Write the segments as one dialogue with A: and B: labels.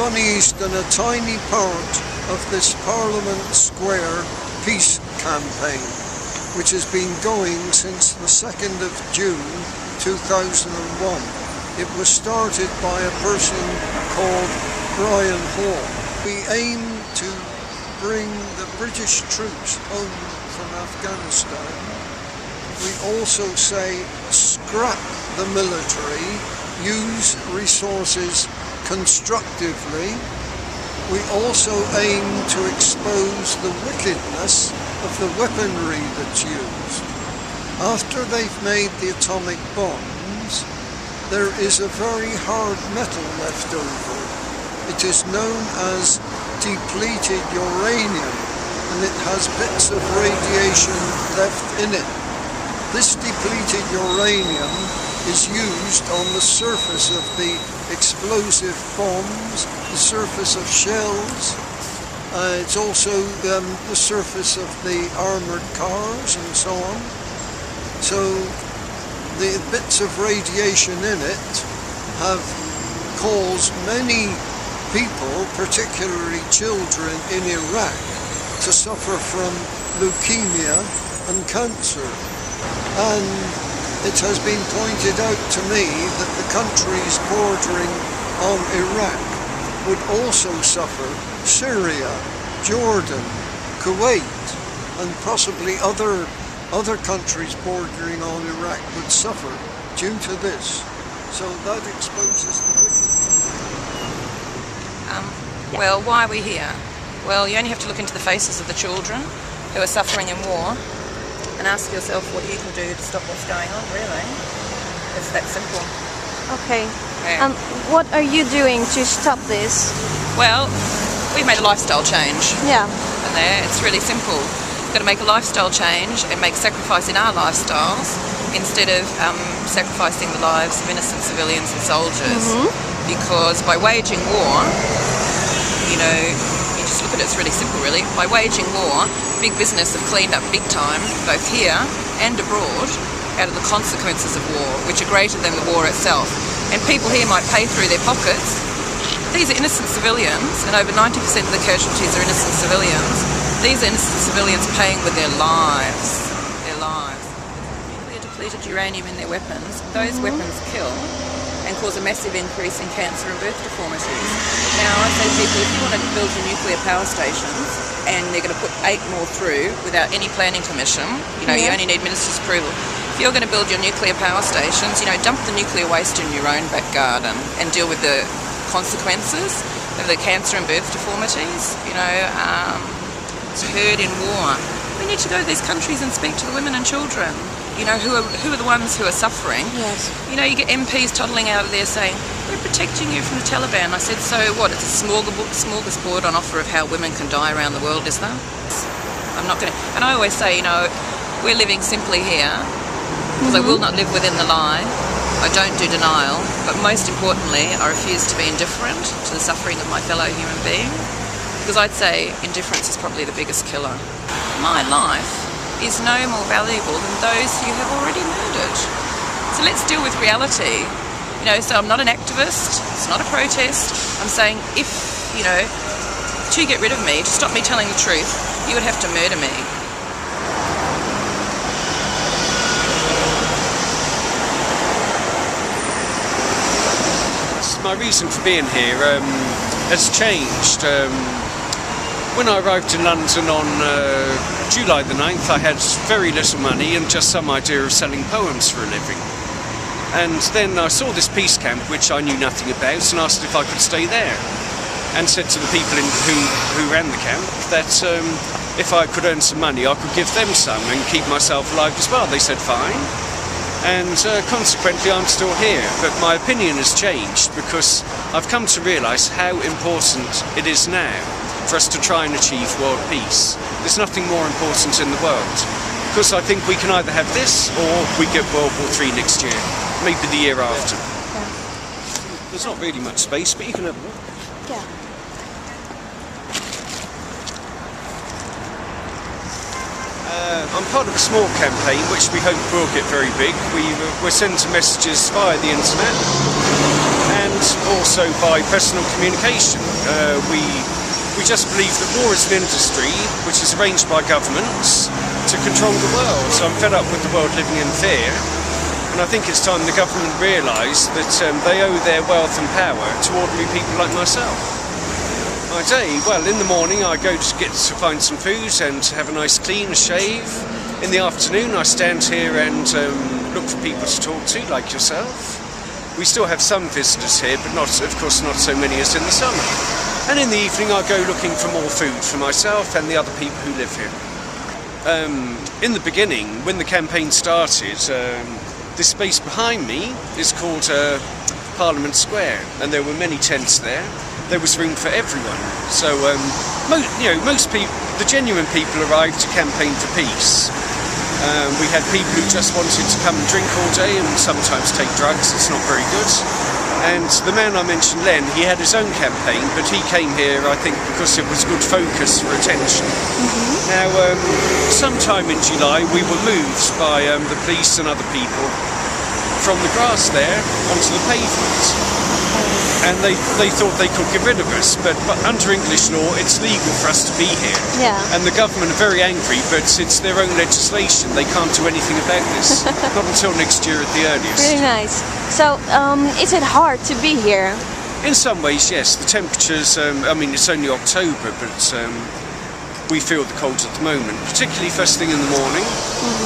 A: unleashed on a tiny part of this Parliament Square peace campaign, which has been going since the 2nd of June 2001. It was started by a person called Brian Hall. We aim to bring the British troops home from Afghanistan. We also say scrap the military, use resources constructively. We also aim to expose the wickedness of the weaponry that's used. After they've made the atomic bombs, there is a very hard metal left over. It is known as depleted uranium, and it has bits of radiation left in it. This depleted uranium is used on the surface of the explosive bombs, the surface of shells. It's also the surface of the armoured cars and so on. So the bits of radiation in it have caused many people, particularly children in Iraq, to suffer from leukemia and cancer. And it has been pointed out to me that the countries bordering on Iraq would also suffer. Syria, Jordan, Kuwait, and possibly other countries bordering on Iraq would suffer due to this. So that exposes the wickedness.
B: Well, why are we here? Well, you only have to look into the faces of the children who are suffering in war and ask yourself what you can do to stop what's going on, really. It's that simple.
C: Okay.
B: Yeah.
C: What are you doing to stop this?
B: Well, we've made a lifestyle change.
C: Yeah.
B: And there, it's really simple. We've got to make a lifestyle change and make sacrifice in our lifestyles instead of sacrificing the lives of innocent civilians and soldiers. Because by waging war, you know, you just look at it, it's really simple really. By waging war, big business have cleaned up big time, both here and abroad, out of the consequences of war, which are greater than the war itself. And people here might pay through their pockets. These are innocent civilians, and over 90% of the casualties are innocent civilians. These are innocent civilians paying with their lives. Their lives. Nuclear depleted uranium in their weapons. Those weapons kill and cause a massive increase in cancer and birth deformities. Now, I say to people, if you want to build your nuclear power stations, and they're going to put 8 more through without any planning permission, you know, you only need minister's approval. If you're going to build your nuclear power stations, you know, dump the nuclear waste in your own back garden and deal with the consequences of the cancer and birth deformities. You know, it's heard in war. We need to go to these countries and speak to the women and children, you know, who are the ones who are suffering.
C: Yes.
B: You know, you get MPs toddling out of there saying, we're protecting you from the Taliban. I said, so what? It's a smorgasbord on offer of how women can die around the world, is there? I'm not going to... And I always say, you know, we're living simply here, because I will not live within the lie. I don't do denial, but most importantly, I refuse to be indifferent to the suffering of my fellow human being, because I'd say indifference is probably the biggest killer. My life is no more valuable than those you have already murdered. So let's deal with reality. You know, so I'm not an activist, it's not a protest. I'm saying if, you know, to get rid of me, to stop me telling the truth, you would have to murder me.
D: My reason for being here has changed. When I arrived in London on July the 9th, I had very little money and just some idea of selling poems for a living. And then I saw this peace camp, which I knew nothing about, and asked if I could stay there. And said to the people who ran the camp that if I could earn some money, I could give them some and keep myself alive as well. They said fine. And consequently I'm still here, but my opinion has changed because I've come to realise how important it is now for us to try and achieve world peace. There's nothing more important in the world, because I think we can either have this or we get World War III next year, maybe the year after. Yeah. There's not really much space, but you can have a look.
C: Yeah.
D: I'm part of a small campaign which we hope will get very big. We're sending messages via the internet, and also by personal communication. We just believe that war is an industry which is arranged by governments to control the world. So I'm fed up with the world living in fear, and I think it's time the government realise that they owe their wealth and power to ordinary people like myself. My day, well, in the morning I go to find some food and have a nice clean shave. In the afternoon I stand here and look for people to talk to, like yourself. We still have some visitors here, but of course not so many as in the summer. And in the evening I go looking for more food for myself and the other people who live here. In the beginning, when the campaign started, this space behind me is called Parliament Square, and there were many tents there. There was room for everyone. So, most people, the genuine people, arrived to campaign for peace. We had people who just wanted to come and drink all day and sometimes take drugs. It's not very good. And the man I mentioned, Len, he had his own campaign, but he came here, I think, because it was good focus for attention. Now, sometime in July, we were moved by the police and other people from the grass there onto the pavement. And they thought they could get rid of us, but under English law it's legal for us to be here.
C: Yeah.
D: And the government are very angry, but it's their own legislation. They can't do anything about this. Not until next year at the earliest.
C: Really nice. So, is it hard to be here?
D: In some ways, yes. The temperatures, I mean, it's only October, but we feel the cold at the moment, particularly first thing in the morning.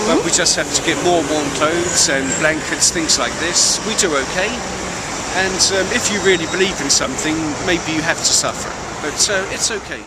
D: But we just have to get more warm clothes and blankets, things like this. We do okay. And if you really believe in something, maybe you have to suffer. But it's okay.